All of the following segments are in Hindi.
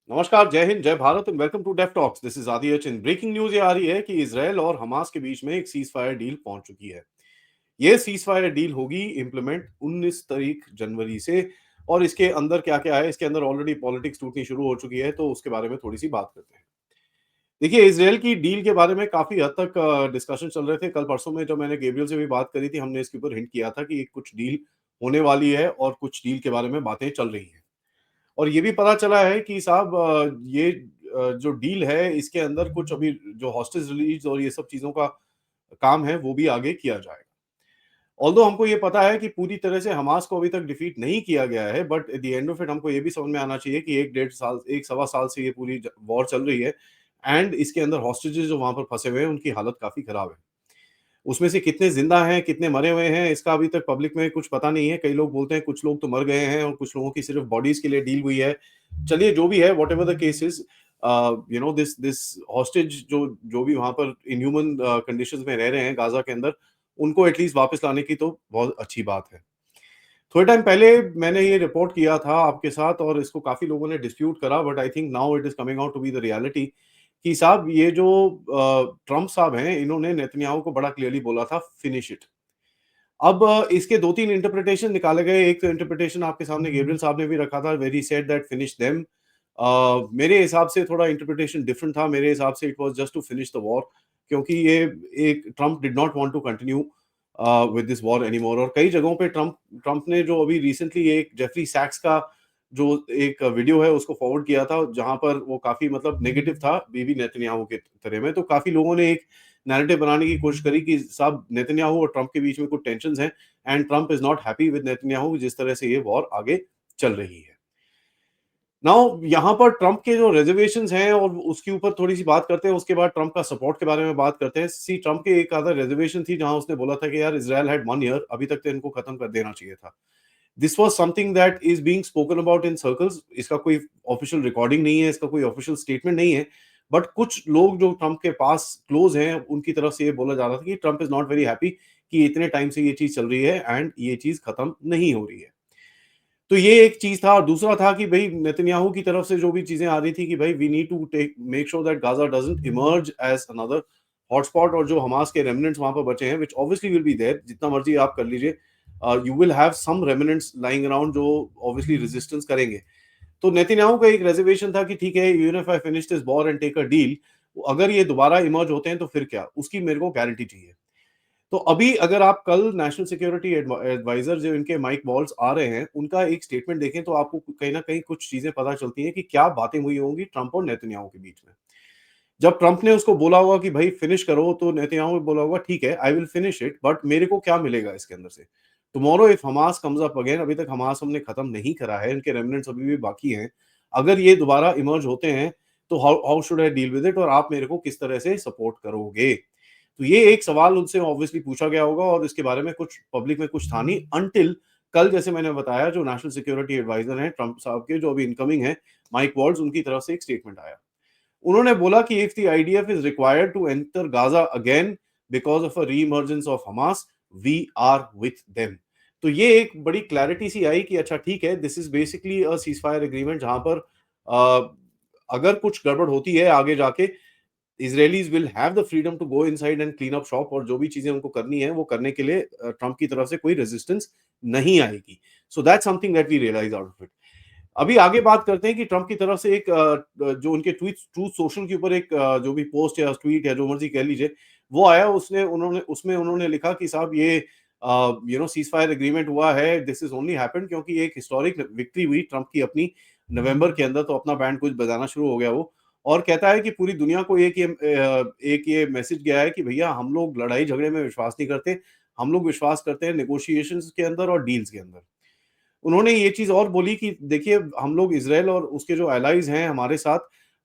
नमस्कार, जय हिंद, जय Bharat and welcome to Deaf Talks. This is Adi Achin. Breaking news ये आ रही है कि इजरायल और हमास के बीच में एक सीज फायर डील पहुंच चुकी है। ये सीज फायर डील होगी इम्प्लीमेंट 19 तारीख जनवरी से। और इसके अंदर क्या-क्या है, इसके अंदर ऑलरेडी पॉलिटिक्स टूटनी शुरू हो चुकी है, तो उसके बारे में थोड़ी-सी बात करते हैं। देखिए, इजरायल की डील के बारे में काफ़ी हद तक डिस्कशन चल रहे थे। कल-परसों में जब मैंने गैब्रियल से भी बात करी थी, हमने इसके ऊपर हिंट किया था कि कुछ डील होने वाली है और कुछ डील के बारे में बातें चल रही हैं। और ये भी पता चला है कि साहब ये जो डील है इसके अंदर कुछ अभी जो हॉस्टेज रिलीज और ये सब चीज़ों का काम है वो भी आगे किया जाएगा। ऑल्दो हमको ये पता है कि पूरी तरह से हमास को अभी तक डिफीट नहीं किया गया है, but at the end of it हमको ये भी समझ में आना चाहिए कि 1 डेढ़ साल 1 सवा साल से ये पूरी ज वॉर चल रही है एंड इसके अंदर हॉस्टेजेस जो वहाँ पर फँसे हुए हैं उनकी हालत काफ़ी खराब है। उसमें से कितने ज़िंदा हैं, कितने मरे हुए हैं, इसका अभी तक पब्लिक में कुछ पता नहीं है। कई लोग बोलते हैं कुछ लोग तो मर गए हैं और कुछ लोगों की सिर्फ़ बॉडीज़ के लिए डील हुई है। चलिए जो भी है whatever the case is you know this this hostage जो जो भी वहाँ पर इनह्यूमन कंडीशंस में रह रहे हैं गाज़ा के अंदर, उनको एटलीस्ट वापस लाने की तो बहुत अच्छी बात है। थोड़े टाइम पहले मैंने ये रिपोर्ट किया था आपके साथ और इसको काफ़ी लोगों ने डिस्प्यूट करा, but I think now it is coming out to be the reality कि साहब ये जो ट्रम्प साहब हैं, इन्होंने नेतन्याहू को बड़ा क्लियरली बोला था फिनिश इट। अब इसके 2-3 इंटरप्रिटेशन निकाले गए। एक तो इंटरप्रिटेशन आपके सामने गैब्रियल साहब ने भी रखा था, where he said that finish them. मेरे हिसाब से थोड़ा इंटरप्रिटेशन डिफरेंट था। मेरे हिसाब से it was just to finish the war, क्योंकि ये एक Trump did not want to continue with this war anymore. और कई जगहों पे ट्रम्प ट्रम्प ने जो अभी रिसेंटली एक जेफरी सैक्स का जो एक वीडियो है उसको फॉरवर्ड किया था, जहां पर वो काफी मतलब नेगेटिव था बीबी नेतन्याहू के तरह में। तो काफी लोगों ने एक नैरेटिव बनाने की कोशिश करी कि साहब नेतन्याहू और ट्रम्प के बीच में कुछ टेंशंस हैं and Trump is not happy with Netanyahu जिस तरह से ये वॉर आगे चल रही है। नाउ यहाँ पर ट्रम्प के जो रिजर्वेशंस हैं और उसके ऊपर थोड़ी सी बात करते हैं, उसके बाद ट्रम्प का सपोर्ट के बारे में बात करते हैं। सी ट्रम्प के एक आधा रिजर्वेशन थी जहां उसने बोला था कि यार इजराइल हैड 1 ईयर, अभी तक तो इनको खत्म कर देना चाहिए था। This was something that is being spoken about in circles. इसका कोई ऑफिशियल रिकॉर्डिंग नहीं है, इसका कोई ऑफिशियल स्टेटमेंट नहीं है, बट कुछ लोग जो ट्रम्प के पास क्लोज हैं उनकी तरफ से ये बोला जा रहा था कि Trump is not very happy कि इतने टाइम से ये चीज चल रही है एंड ये चीज खत्म नहीं हो रही है। तो ये एक चीज था। और दूसरा था कि भाई नेतन्याहू की तरफ से जो भी चीजें आ रही थी कि भाई we need to take make sure that Gaza doesn't emerge as another hotspot. और जो हमास के रेमिनेंट्स वहां पर बचे हैं which obviously will be there, जितना मर्जी आप कर लीजिए, you will have some remnants lying around जो ऑब्वियसली रेजिस्टेंस करेंगे। तो नेतन्याहू का एक रिजर्वेशन था कि ठीक है, even if I finish this war and take a deal, अगर ये दोबारा इमर्ज होते हैं तो फिर क्या, उसकी मेरे को गारंटी चाहिए। तो अभी अगर आप कल नेशनल सिक्योरिटी एडवाइजर जो इनके माइक वॉल्स आ रहे हैं उनका एक स्टेटमेंट देखें तो आपको कहीं ना कहीं कुछ चीजें पता चलती हैं कि क्या बातें हुई होंगी ट्रंप और नेतन्याहू के बीच में। जब ट्रंप ने उसको बोला होगा कि भाई फिनिश करो, तो नेतन्याहू ने बोला होगा ठीक है I will finish it, but मेरे को क्या मिलेगा इसके अंदर से। Tomorrow if Hamas comes up again, अभी तक हमास हमने खत्म नहीं करा है, इनके रेमिनेंट्स अभी भी बाकी हैं। अगर ये दोबारा इमर्ज होते हैं तो how how should I deal with it, और आप मेरे को किस तरह से सपोर्ट करोगे। तो ये एक सवाल उनसे ऑब्वियसली पूछा गया होगा और इसके बारे में कुछ पब्लिक में कुछ था नहीं अनटिल कल, जैसे मैंने बताया, जो नेशनल सिक्योरिटी एडवाइजर हैं ट्रंप साहब के, जो अभी इनकमिंग है, माइक वॉल्स, उनकी तरफ से एक स्टेटमेंट आया। उन्होंने बोला कि if the IDF is required to enter Gaza again because of a reemergence of Hamas, we are with them. तो ये एक बड़ी क्लैरिटी सी आई कि अच्छा ठीक है, this is basically a cease fire agreement जहां पर अ, अगर कुछ गड़बड़ होती है आगे जाके, Israelis will have the freedom to go inside and clean up shop, और जो भी चीजें उनको करनी है वो करने के लिए ट्रंप की तरफ से कोई रेजिस्टेंस नहीं आएगी। So that's something that we realise out of it. अभी आगे बात करते हैं कि ट्रंप की तरफ से एक जो उनके ट्वीट ट्रूथ सोशल के ऊपर एक जो भी पोस्ट या ट्वीट या जो मर्जी कह लीजिए वो आया, उसने उन्होंने उसमें उन्होंने लिखा कि साहब ये सीज फायर एग्रीमेंट हुआ है, दिस इज ओनली हैपेंड क्योंकि एक हिस्टोरिक विक्ट्री हुई ट्रंप की अपनी नवंबर के अंदर, तो अपना बैंड कुछ बजाना शुरू हो गया वो। और कहता है कि पूरी दुनिया को एक ये मैसेज गया है कि भैया हम लोग लड़ाई झगड़े में विश्वास नहीं करते, हम लोग विश्वास करते हैं नेगोशिएशंस के अंदर और डील्स के अंदर। उन्होंने ये चीज़ और बोली कि देखिए हम लोग इज़राइल और उसके जो एलाइज़ हैं हमारे साथ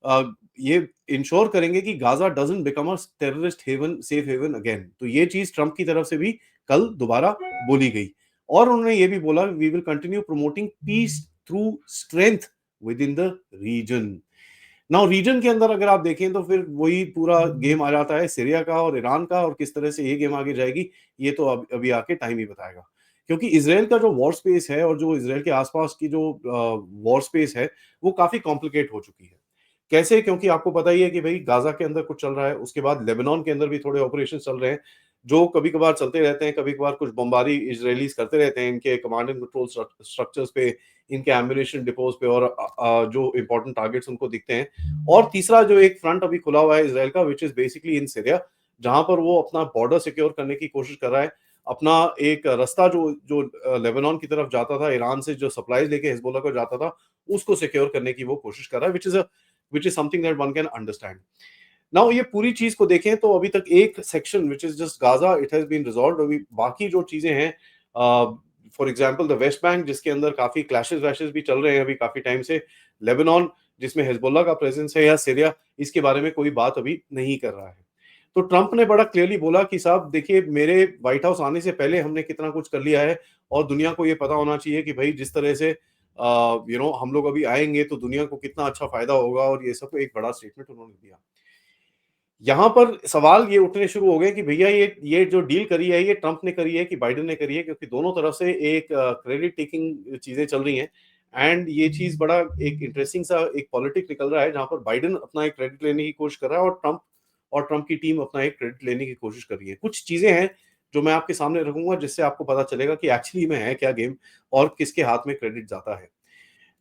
अ, ये इंश्योर करेंगे कि Gaza doesn't become a terrorist haven, safe haven again. तो ये चीज़ ट्रंप की तरफ से भी कल दोबारा बोली गई। और उन्होंने ये भी बोला we will continue promoting peace through strength within the region. Now region के अंदर अगर आप देखें तो फिर वही पूरा गेम आ जाता है सीरिया का और ईरान का, और किस तरह से ये गेम आगे जाएगी ये तो अभी आके टाइम ही बताएगा। क्योंकि इज़राइल का जो वॉर स्पेस है और जो इज़राइल के आस-पास की जो वॉर स्पेस है, वो काफ़ी कॉम्प्लिकेट हो चुकी है। कैसे? क्योंकि आपको पता ही है कि भई गाज़ा के अंदर कुछ चल रहा है, उसके बाद लेबनान के अंदर भी थोड़े ऑपरेशंस चल रहे हैं, जो कभी-कभार चलते रहते हैं, कभी-कभार कुछ बमबारी इज़राइलीज़ करते रहते हैं इनके कमांड एंड कंट्रोल स्ट्रक्चर्स पे, इनके एम्यूनेशन डिपोज़ पे और जो इम्पोर्टेंट टारगेट्स उनको दिखते हैं। और तीसरा जो एक फ्रंट अभी खुला हुआ है इज़राइल का which is basically in Syria, जहाँ पर वो अपना बॉर्डर सिक्योर करने की कोशिश कर रहा है। अपना एक रास्ता जो जो लेबनान की तरफ जाता था, ईरान से जो सप्लाइज़ लेके हिज़बुल्लाह को जाता था, उसको सिक्योर करने की वो कोशिश कर रहा है, which is something that one can understand. Now ये पूरी चीज़ को देखें तो अभी तक एक section which is just Gaza it has been resolved. अभी बाकी जो चीज़ें हैं for example the West Bank जिसके अंदर काफ़ी क्लैशेज़-वैशेज़ भी चल रहे हैं अभी काफ़ी टाइम से, लेबनान जिसमें हिज़बुल्लाह का प्रेज़ेंस है या सीरिया, इसके बारे में कोई बात अभी नहीं कर रहा है। तो ट्रंप ने बड़ा क्लियरली बोला कि साहब देखिए मेरे व्हाइट हाउस आने से पहले हमने कितना कुछ कर लिया है और दुनिया को ये पता होना चाहिए कि भाई जिस तरह से हम लोग अभी आएँगे तो दुनिया को कितना अच्छा फ़ायदा होगा और ये सब एक बड़ा स्टेटमेंट उन्होंने दिया। यहाँ पर सवाल ये उठने शुरू हो गए कि भैया ये जो डील करी है ये ट्रंप ने करी है कि बाइडेन ने करी है क्योंकि दोनों तरफ से एक क्रेडिट टेकिंग चीज़ें चल रही हैं एंड ये चीज़ बड़ा एक इंटरेस्टिंग सा एक पॉलिटिक निकल रहा है जहाँ पर बाइडेन अपना एक क्रेडिट लेने की कोशिश कर रहा है और ट्रंप की टीम अपना एक क्रेडिट लेने की कोशिश कर रही है। कुछ चीज़ें हैं जो मैं आपके सामने रखूँगा जिससे आपको पता चलेगा कि एक्चुअली में है क्या गेम और किसके हाथ में क्रेडिट जाता है।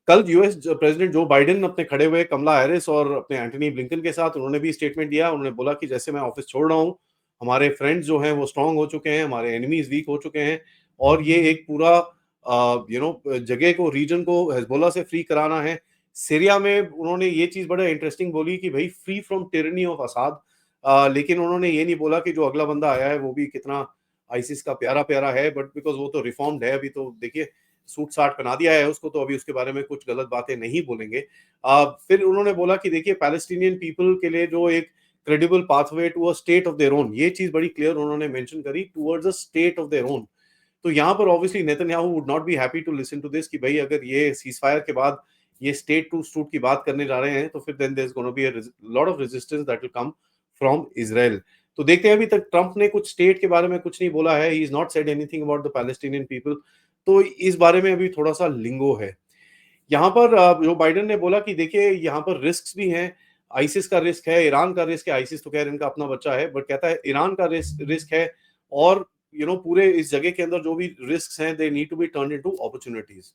कल यूएस प्रेसिडेंट जो बाइडेन अपने खड़े हुए कमला हैरिस और अपने एंटनी ब्लिंकन के साथ उन्होंने भी स्टेटमेंट दिया। उन्होंने बोला कि जैसे मैं ऑफिस छोड़ रहा हूँ, हमारे फ्रेंड्स जो हैं वो स्ट्रांग हो चुके हैं, हमारे एनिमीज़ वीक हो चुके हैं और ये एक पूरा जगह को रीजन को हिज़बुल्लाह से फ्री कराना है। सीरिया में उन्होंने ये चीज़ बड़ा इंटरेस्टिंग बोली कि भई फ्री फ्रॉम टायरनी ऑफ असाद। लेकिन उन्होंने ये नहीं बोला कि जो अगला बंदा आया है वो भी कितना आईसिस का प्यारा-प्यारा है बट बिकॉज़ वो तो रिफॉर्म्ड है अभी तो देखिए सूट-साट पहना दिया है उसको, तो अभी उसके बारे में कुछ गलत बातें नहीं बोलेंगे। फिर उन्होंने बोला कि देखिए पैलेस्टीनियन पीपल के लिए जो एक credible pathway to a state of their own, ये चीज़ बड़ी क्लियर उन्होंने मेंशन करी towards a state of their own. तो यहाँ पर obviously Netanyahu would not be happy to listen to this कि भाई अगर ये सीज़फायर के बाद ये स्टेट टू स्टूट की बात करने जा रहे हैं, तो फिर then there is gonna be a lot of resistance that will come from Israel. तो देखते हैं अभी तक ट्रंप ने कुछ स्टेट के बारे में कुछ नहीं बोला है, he is not said anything about the Palestinian people. तो इस बारे में अभी थोड़ा-सा लिंगो है। यहाँ पर जो बाइडेन ने बोला कि देखिए यहाँ पर रिस्क्स भी हैं, आईसिस का रिस्क है, ईरान का रिस्क है, आईसिस तो खैर इनका अपना बच्चा है, बट कहता है ईरान का रिस्क है और पूरे इस जगह के अंदर जो भी रिस्क्स हैं they need to be turned into opportunities.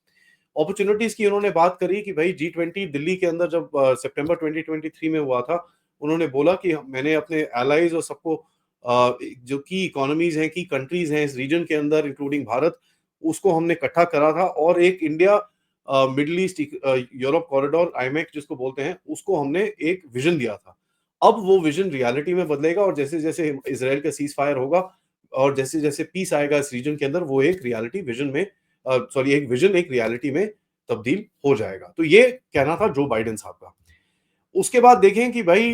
Opportunities की उन्होंने बात करी कि भाई जी20 दिल्ली के अंदर जब सितंबर 2023 में हुआ था, उन्होंने बोला कि मैंने अपने एलाइज़ और सबको जो की इकोनॉमीज़ हैं, की कंट्रीज़ हैं इस रीजन के अंदर इंक्लूडिंग भारत, उसको हमने इकट्ठा करा था और एक India middle east Europe corridor IMEC जिसको बोलते हैं, उसको हमने एक विज़न दिया था। अब वो विज़न रियलिटी में बदलेगा और जैसे-जैसे इज़राइल का सीज़ फायर होगा और जैसे-जैसे पीस आएगा इस रीजन के अंदर, वो एक रियलिटी विज़न में सॉरी एक विज़न एक रियलिटी में तब्दील हो जाएगा। तो ये कहना था जो बाइडेन साहब का। उसके बाद देखें कि भाई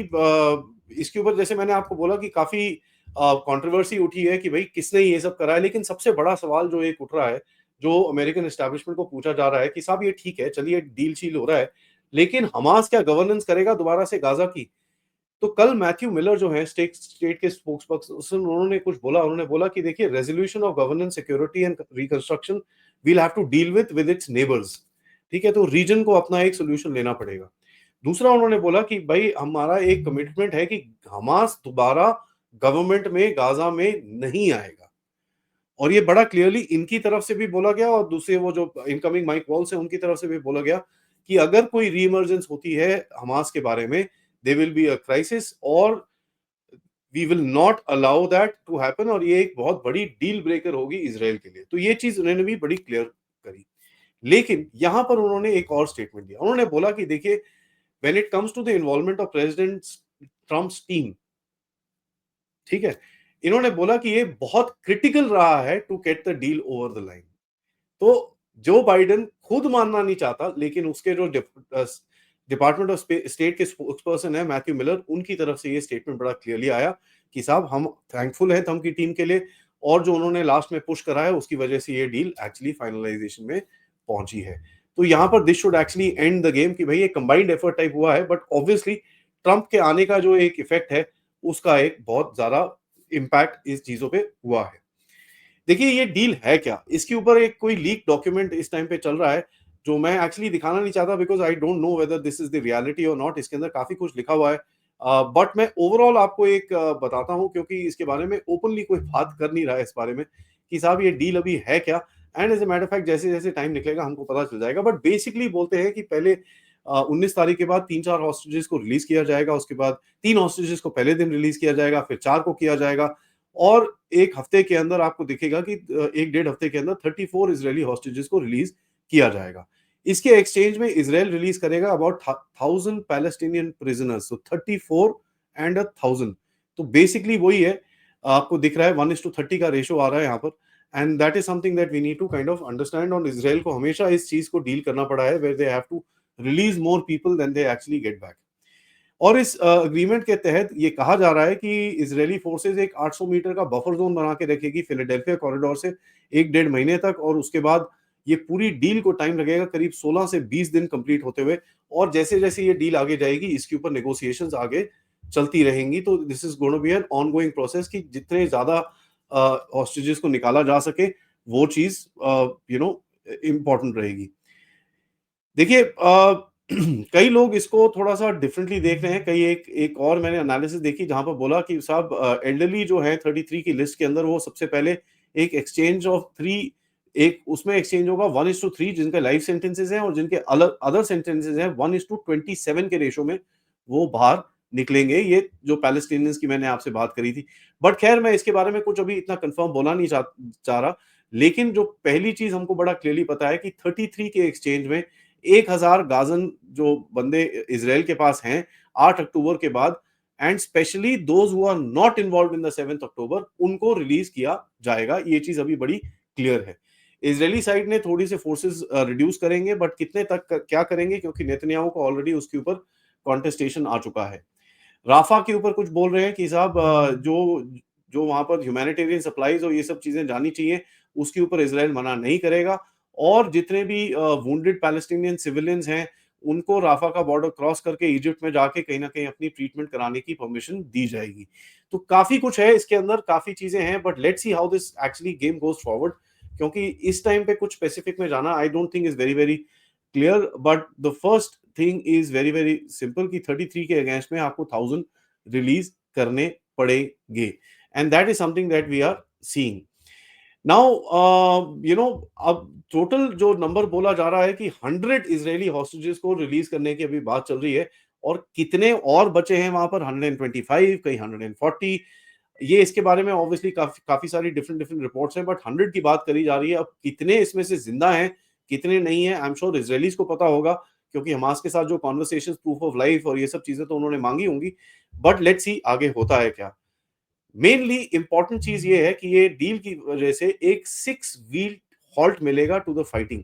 इसके ऊपर जैसे मैंने आपको बोला कि काफ़ी कंट्रोवर्सी उठी है कि भाई किसने ये सब करा है, लेकिन सबसे बड़ा सवाल जो एक उठ रहा है, जो अमेरिकन एस्टेब्लिशमेंट को पूछा जा रहा है कि साहब ये ठीक है, चलिए डील-शील हो रहा है, लेकिन हमास क्या गवर्नेंस करेगा दोबारा से गाज़ा की? तो कल मैथ्यू मिलर जो हैं स्टेट स्टेट के स्पोक्सपर्सन उन्होंने कुछ बोला, उन्होंने बोला कि देखिए resolution of governance, security and reconstruction will have to deal with its neighbours. ठीक है? तो रीजन को अपना एक सॉल्यूशन लेना पड़ेगा। दूसरा उन्होंने बोला कि भाई हमारा एक कमिटमेंट है कि हमास दोबारा गवर्नमेंट में गाज़ा में नहीं आएगा। और ये बड़ा क्लियरली इनकी तरफ से भी बोला गया और दूसरे वो जो इनकमिंग माइक वॉल्स हैं उनकी तरफ से भी बोला गया कि अगर कोई रीइमर्जेंस होती है हमास के बारे में, there will be a crisis और we will not allow that to happen और ये एक बहुत बड़ी डील ब्रेकर होगी इज़राइल के लिए। तो ये चीज़ उन्होंने भी बड़ी क्लियर करी। लेकिन यहाँ पर उन्होंने एक और स्टेटमेंट दिया। उन्होंने बोला कि देखिए when it comes to the involvement of president Trump's team, ठीक है? इन्होंने बोला कि ये बहुत क्रिटिकल रहा है to get the deal over the line. तो जो बाइडेन खुद मानना नहीं चाहता, लेकिन उसके जो डिपार्टमेंट ऑफ स्टेट के स्पोक्सपर्सन है मैथ्यू मिलर, उनकी तरफ से ये स्टेटमेंट बड़ा क्लियरली आया कि साहब हम थैंकफुल हैं ट्रम्प की टीम के लिए और जो उन्होंने लास्ट में पुश करा है उसकी वजह से ये डील एक्चुअली फाइनलाइजेशन में पहुंची है। तो यहाँ पर this should actually and the game कि भाई ये कंबाइंड एफर्ट टाइप हुआ है, बट ऑब्वियसली ट्रम्प के आने का जो एक इफेक्ट है उसका एक बहुत ज्यादा इम्पैक्ट इस चीजों पे हुआ है। देखिए ये डील है क्या? इसके ऊपर एक कोई लीक डॉक्यूमेंट इस टाइम पे चल रहा है, जो मैं एक्चुअली दिखाना नहीं चाहता because I don't know whether this is the reality और नॉट। इसके अंदर काफ़ी कुछ लिखा हुआ है। बट मैं ओवरऑल आपको एक बताता हूँ क्योंकि इसके बारे में ओपनली कोई बात कर नहीं रहा है इस बारे में, कि साहब ये डील अभी है क्या? And as a matter of fact जैसे-जैसे टाइम निकलेगा हमको पता चल जाएगा। बट बेसिकली बोलते हैं कि पहले 19 तारीख के बाद 3-4 होस्टेजेस को रिलीज़ किया जाएगा, उसके बाद 3 होस्टेजेस को पहले दिन रिलीज़ किया जाएगा, फिर 4 को किया जाएगा और 1 हफ्ते के अंदर आपको दिखेगा कि 1 डेढ़ हफ्ते के अंदर 34 इज़रायली होस्टेजेस को रिलीज़ किया जाएगा। इसके एक्सचेंज में इज़राइल रिलीज़ करेगा about 1000 Palestinian prisoners, so 34 and 1000। तो बेसिकली वही है, आपको दिख रहा है 1:30 का रेशियो आ रहा है यहाँ पर and that is something that we need to kind of understand. और इज़राइल को हमेशा इस चीज़ को डील करना पड़ा है where they have to release more people than they actually get back. और इस एग्रीमेंट के तहत ये कहा जा रहा है कि इजरायली फोर्सेस एक 800 मीटर का बफर जोन बना के रखेगी फिलाडेल्फिया कॉरिडोर से 1 डेढ़ महीने तक, और उसके बाद ये पूरी डील को टाइम लगेगा करीब 16 से 20 दिन कंप्लीट होते हुए। और जैसे-जैसे ये डील आगे जाएगी इसके ऊपर नेगोशिएशंस आगे चलती रहेंगी। तो this is gonna be an ongoing process कि जितने ज़्यादा हॉस्टेजेस को निकाला जा सके वो चीज़ इम्पोर्टेंट रहेगी। देखिए कई लोग इसको थोड़ा-सा डिफरेंटली देख रहे हैं। कई एक एक और मैंने एनालिसिस देखी जहाँ पर बोला कि साहब एल्डरली जो है 33 की लिस्ट के अंदर वो सबसे पहले एक एक्सचेंज ऑफ 3, एक उसमें एक्सचेंज होगा 1:3 जिनके लाइफ सेंटेंसेस हैं और जिनके अलग अदर सेंटेंसेस हैं 1:27 के रेशियो में वो बाहर निकलेंगे। ये जो पैलेस्टीनियंस की मैंने आपसे बात करी थी। बट खैर मैं इसके बारे में कुछ अभी इतना कन्फर्म बोलना नहीं चाह रहा। लेकिन जो पहली चीज़ हमको बड़ा क्लियरली पता है कि 33 के एक्सचेंज में 1000 गाज़न जो बंदे इज़राइल के पास हैं 8 अक्टूबर के बाद, and specially those who are not involved in the 7th October उनको रिलीज़ किया जाएगा। ये चीज़ अभी बड़ी क्लियर है। इज़रायली साइड ने थोड़ी से फोर्सेस रिड्यूस करेंगे बट कितने तक क्या करेंगे, क्योंकि नेतन्याहू को ऑलरेडी उसके ऊपर कॉन्टेस्टेशन आ चुका है। राफा के ऊपर कुछ बोल रहे हैं कि साहब जो जो वहाँ पर ह्यूमैनिटेरियन सप्लाइज़ और ये सब चीज़ें जानी चाहिए, उसके ऊपर इज़राइल मना नहीं करेगा। और जितने भी वुंडेड पैलेस्टीनियन सिविलियंस हैं, उनको राफा का बॉर्डर क्रॉस करके इजिप्ट में जाके कहीं न कहीं अपनी ट्रीटमेंट कराने की परमिशन दी जाएगी। तो काफ़ी कुछ है इसके अंदर, काफ़ी चीज़ें हैं, but let's see how this actually game goes forward. क्योंकि इस टाइम पे कुछ स्पेसिफिक में जाना आई don't think is very, very clear. But the first thing is very, very simple कि 33 के अगेंस्ट में आपको 1000 रिलीज़ करने पड़ेंगे and that is something that we are seeing. Now अब टोटल जो नंबर बोला जा रहा है कि 100 इजरायली हॉस्टेजेस को रिलीज करने की अभी बात चल रही है। और कितने और बचे हैं वहां पर 125, कहीं 140, ये इसके बारे में ऑब्वियसली काफी काफी सारी डिफरेंट डिफरेंट रिपोर्ट्स हैं, बट 100 की बात करी जा रही है। अब कितने इसमें से जिंदा हैं, कितने नहीं है, आई एम श्योर इजरायलीज को पता होगा, क्योंकि हमास के साथ जो कॉन्वर्सेशन, प्रूफ ऑफ लाइफ और ये सब चीजें तो उन्होंने मांगी होंगी। बट लेट्स सी आगे होता है क्या। मेनली इंपॉर्टेंट चीज ये है कि ये डील की वजह से एक 6 वीक हॉल्ट मिलेगा टू द फाइटिंग।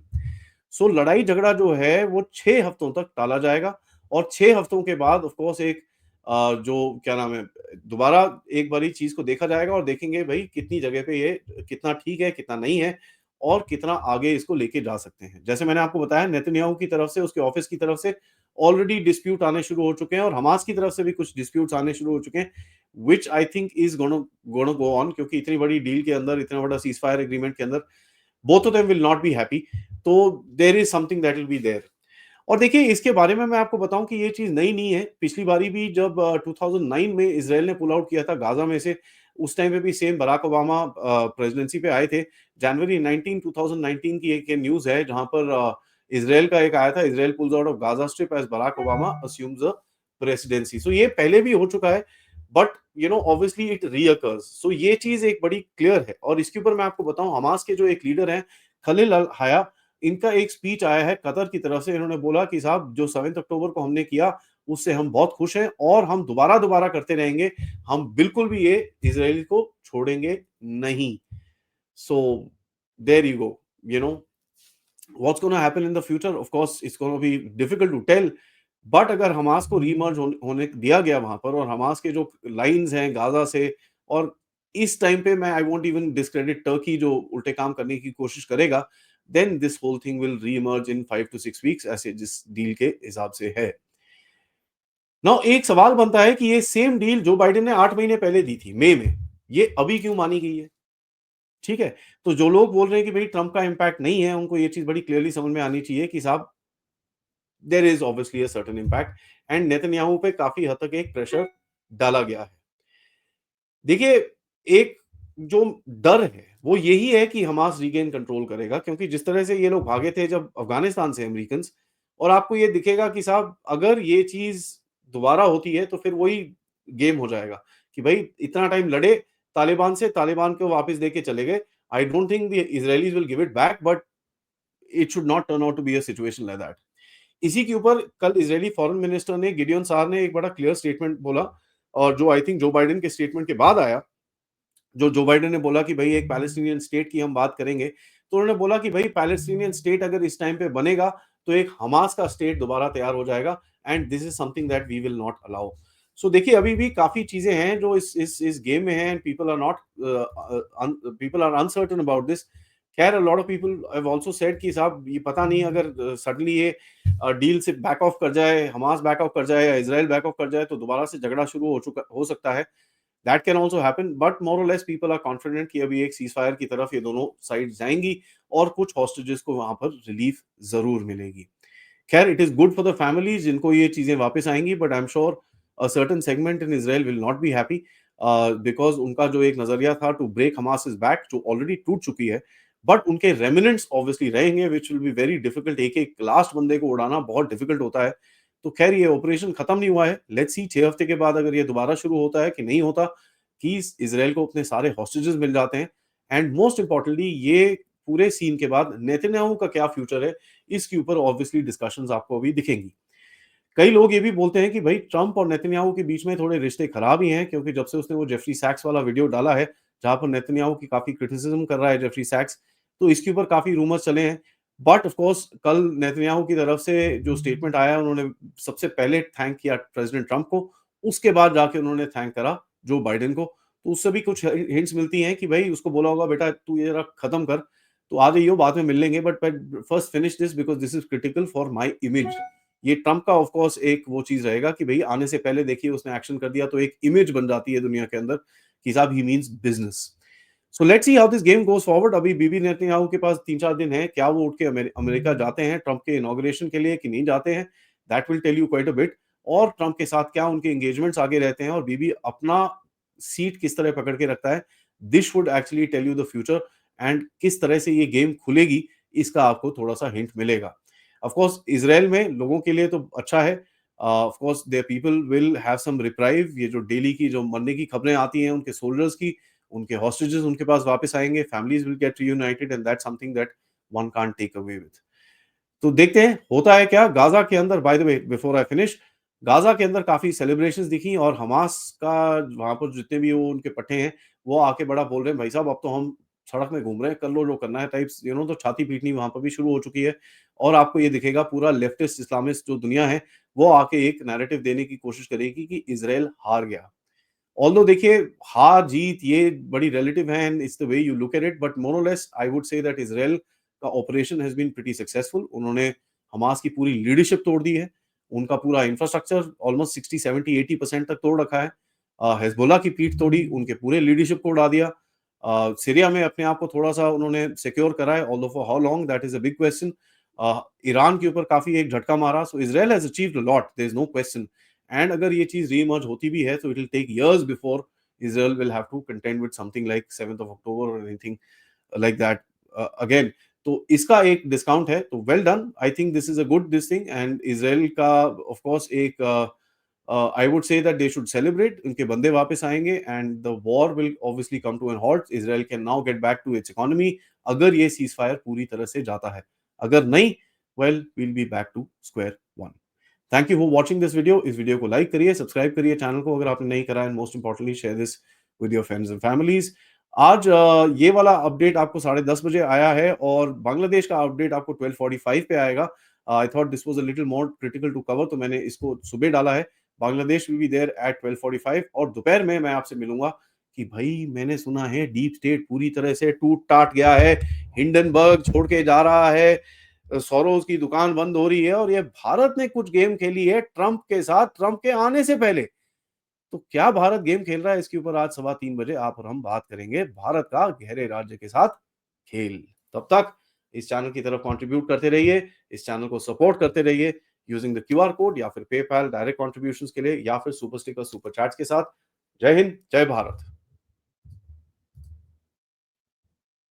सो लड़ाई झगड़ा जो है वो 6 हफ्तों तक टाला जाएगा। और 6 हफ्तों के बाद ऑफ कोर्स एक जो क्या नाम है, दोबारा एक बारी चीज को देखा जाएगा और देखेंगे भाई कितनी जगह पे ये कितना ठीक है, कितना नहीं है, और कितना आगे इसको लेके जा सकते हैं। जैसे मैंने आपको बताया, नेतन्याहू की तरफ से, उसके ऑफिस की तरफ से ऑलरेडी डिस्प्यूट आने शुरू हो चुके हैं और हमास की तरफ से भी कुछ डिस्प्यूट्स आने शुरू हो चुके हैं, which I think is gonna go on, क्योंकि इतनी बड़ी डील के अंदर, इतना बड़ा सीज फायर एग्रीमेंट के अंदर both of them will not be happy. तो there is something that will be there. और देखिए इसके बारे में मैं आपको बताऊं कि ये चीज नई नहीं है। पिछली बारी भी जब 2009 में इसराइल ने पुल आउट किया था गाजा में से, उस टाइम पे भी सेम बराक ओबामा प्रेसिडेंसी पे आए थे। जनवरी 19 2019 की एक न्यूज है जहां पर इसराइल का एक आया था, Israel pulls out of Gaza Strip as Barack Obama assumes the presidency. So ये पहले भी हो चुका है, but obviously it reoccurs. So ये चीज एक बड़ी क्लियर है। और इसके ऊपर मैं आपको बताऊं, हमास के जो एक लीडर हैं खलील अल हया, इनका एक स्पीच आया है कतर की तरफ से। इन्होंने बोला कि साहब जो 7 अक्टूबर को हमने किया उससे हम बहुत खुश हैं और हम दोबारा दोबारा करते रहेंगे। हम बिल्कुल भी ये इजराइल को छोड़ेंगे नहीं। So there you go. You know what's gonna happen in the future, of course it's gonna be difficult to tell. But अगर हमास को रीमर्ज होने दिया गया वहां पर, और हमास के जो लाइंस हैं गाजा से, और इस टाइम पे मैं I won't even discredit Turkey जो उल्टे काम करने की कोशिश करेगा, then this whole thing will reemerge in 5 to 6 weeks, ऐसे जिस डील के हिसाब से है। नाउ एक सवाल बनता है कि ये सेम डील जो बाइडेन ने 8 महीने पहले दी थी मई में, ये अभी क्यों मानी गई है? ठीक है? तो जो लोग बोल रहे हैं कि भई ट्रम्प का इम्पैक्ट नहीं है, उनको ये चीज़ बड़ी क्लियरली समझ में आनी चाहिए कि साहब there is obviously a certain impact and Netanyahu पे काफ़ी हद तक एक प्रेशर डाला गया है। देखिए, एक जो डर है, वो यही है कि हमास रीगेन कंट्रोल करेगा क्योंकि जिस तरह से ये लोग भागे थे जब अफ़गानिस्तान से अमेरिकन्स और आपको ये दिखेगा कि साहब अगर ये चीज़ दोबारा होती है, तो फिर वही गेम हो जाएगा कि भई इतना टाइम लड़े तालिबान से, तालिबान को वापस देके चले गए। I don't think the Israelis will give it back but it should not turn out to be a situation like that. इसी के ऊपर कल इज़रायली फॉरेन मिनिस्टर ने गिडियोन सार ने एक बड़ा क्लियर स्टेटमेंट बोला और जो आई थिंक जो बाइडेन के स्टेटमेंट के बाद आया जो बाइडेन ने बोला कि भई एक पैलेस्टीनियन स्टेट की हम बात करेंगे, तो उन्होंने बोला कि भई पैलेस्टीनियन स्टेट अगर इस टाइम पे बनेगा, तो एक हमास का स्टेट दोबारा तैयार हो जाएगा and this is something that we will not allow. So देखिए अभी भी काफ़ी चीज़ें हैं जो इस गेम में हैं and people are uncertain about this. खैर a lot of people have also said कि साहब ये पता नहीं अगर सडनली ये डील से बैक ऑफ कर जाए, हमास बैक ऑफ कर जाए या इज़राइल बैक ऑफ कर जाए, तो दोबारा से झगड़ा शुरू हो सकता है। That can also happen but more or less people are confident कि अभी एक सीज फायर की तरफ ये दोनों साइड जाएंगी और कुछ हॉस्टेजेस को वहां पर रिलीफ जरूर मिलेगी। खैर it is good for the families जिनको ये चीजें वापस आएंगी but I am sure a certain segment in Israel will not be happy because उनका जो एक नजरिया था to break Hamas is back जो ऑलरेडी टूट चुकी है बट उनके रेमिनेंट्स ऑब्वियसली रहेंगे which will be very difficult. एक एक लास्ट बंदे को उड़ाना बहुत डिफिकल्ट होता है। तो खैर ये ऑपरेशन खत्म नहीं हुआ है। लेट्स सी 6 हफ्ते के बाद अगर ये दोबारा शुरू होता है कि नहीं होता कि इसराइल को अपने सारे हॉस्टेजेस मिल जाते हैं एंड मोस्ट इंपॉर्टेंटली ये पूरे सीन के बाद नेतन्याहू का क्या फ्यूचर है इसके ऊपर ऑब्वियसली डिस्कशंस आपको अभी दिखेंगी। कई लोग ये भी बोलते हैं कि भाई ट्रंप और नेतन्याहू के बीच में थोड़े रिश्ते खराब ही हैं क्योंकि जब से उसने वो जेफरी सैक्स वाला वीडियो डाला है जहां पर नेतन्याहू की काफी क्रिटिसिज्म कर रहा है जेफरी सैक्स, तो इसके ऊपर काफी रूमर्स चले हैं। बट ऑफ कोर्स कल नेतन्याहू की तरफ से जो स्टेटमेंट आया उन्होंने सबसे पहले थैंक किया प्रेसिडेंट ट्रंप को, उसके बाद जाके उन्होंने थैंक करा जो बाइडेन को। तो उससे भी कुछ हिंट्स मिलती हैं कि भाई उसको बोला होगा बेटा तू ये जरा खत्म कर, तो आ जाइयो बाद में मिल लेंगे but first finish this because this is critical for my image. ये ट्रंप का ऑफ कोर्स एक वो चीज रहेगा कि भाई आने से पहले देखिए उसने एक्शन कर दिया तो एक इमेज बन जाती है दुनिया के अंदर कि साहब he means business. So let's see how this game goes forward. अभी बीबी नेतन्याहू के पास 3-4 दिन है, क्या वो उठ के अमेरिका जाते हैं ट्रंप के इनॉग्रेशन के लिए कि नहीं जाते हैं, that will tell you quite a bit. और ट्रंप के साथ क्या उनके एंगेजमेंट्स आगे रहते हैं और बीबी अपना सीट किस तरह पकड़ के रखता है, this would actually tell you the future and किस तरह से ये गेम खुलेगी इसका आपको थोड़ा सा हिंट मिलेगा। ऑफ कोर्स इजराइल में लोगों के लिए तो अच्छा है। Of course there people will have some reprieve. ये जो डेली की जो मरने की खबरें आती हैं उनके सोल्जर्स की, उनके हॉस्टेजेस उनके पास वापस आएंगे, families will get reunited and that's something that one can't take away with. तो देखते हैं होता है क्या गाजा के अंदर। By the way before I finish, Gaza के अंदर काफी सेलिब्रेशंस दिखी और हमास का वहां पर जितने भी वो उनके पट्टे हैं वो आके बड़ा बोल रहे हैं भाई साहब अब तो हम सड़क में घूम रहे हैं, कर लो जो करना है टाइप्स तो छाती पीटनी वहां पर भी शुरू हो चुकी है। और आपको ये दिखेगा पूरा लेफ्टिस्ट इस्लामिस्ट जो दुनिया है वो आके एक नैरेटिव देने की कोशिश करेगी कि इजराइल हार गया। ऑल्दो देखिए हार जीत ये बड़ी रिलेटिव है and it's the way you look at it but more or less I would say that Israel का operation has been pretty successful. उन्होंने हमास की पूरी लीडरशिप तोड़ दी है, उनका पूरा इंफ्रास्ट्रक्चर ऑलमोस्ट 60 70 80% तक तोड़ रखा है। हिजबुल्लाह की पीठ तोड़ी, उनके पूरे लीडरशिप को उड़ा दिया। सीरिया में अपने आप को थोड़ा सा उन्होंने सिक्योर करा है although for how long that is a big question. Iran के ऊपर काफी एक झटका मारा। So Israel has achieved a lot, there is no question. And अगर ये चीज रीइमर्ज होती भी है तो it will take years before Israel will have to contend with something like 7th of October or anything like that again. तो इसका एक डिस्काउंट है तो well done. I think this is a good this thing and Israel का ऑफ कोर्स एक I would say that they should celebrate, उनके बंदे वापस आएंगे and the war will obviously come to an halt. Israel can now get back to its economy अगर ये सीज फायर पूरी तरह से जाता है। अगर नहीं we'll will be back to square one. Thank you for watching this video. इस वीडियो को लाइक करिए, सब्सक्राइब करिए चैनल को अगर आपने नहीं करा है, most importantly share this with your friends and families. आज ये वाला अपडेट आपको 10:30 बजे आया है और बांग्लादेश का अपडेट आपको 12:45 पे आएगा। I thought this was a little more critical to cover तो मैंने इसको सुबह डाला है। Bangladesh will be there at 12:45 और दोपहर में मैं आपसे मिलूंगा कि भाई मैंने सुना है डीप स्टेट पूरी तरह से टूट टाट गया है, हिंडनबर्ग छोड़ के जा रहा है, सोरोस की दुकान बंद हो रही है और ये भारत ने कुछ गेम खेली है ट्रंप के साथ ट्रंप के आने से पहले। तो क्या भारत गेम खेल रहा है, इसके ऊपर आज 3:15 बजे आप और हम बात करेंगे। भारत का गहरे राज्य के साथ खेल। तब तक इस चैनल की तरफ कंट्रीब्यूट करते रहिए, इस चैनल को सपोर्ट करते रहिए यूजिंग द क्यूआर कोड या फिर पेपैल डायरेक्ट कंट्रीब्यूशंस के लिए या फिर सुपर स्टिकर सुपर चैट्स के साथ। जय हिंद, जय भारत।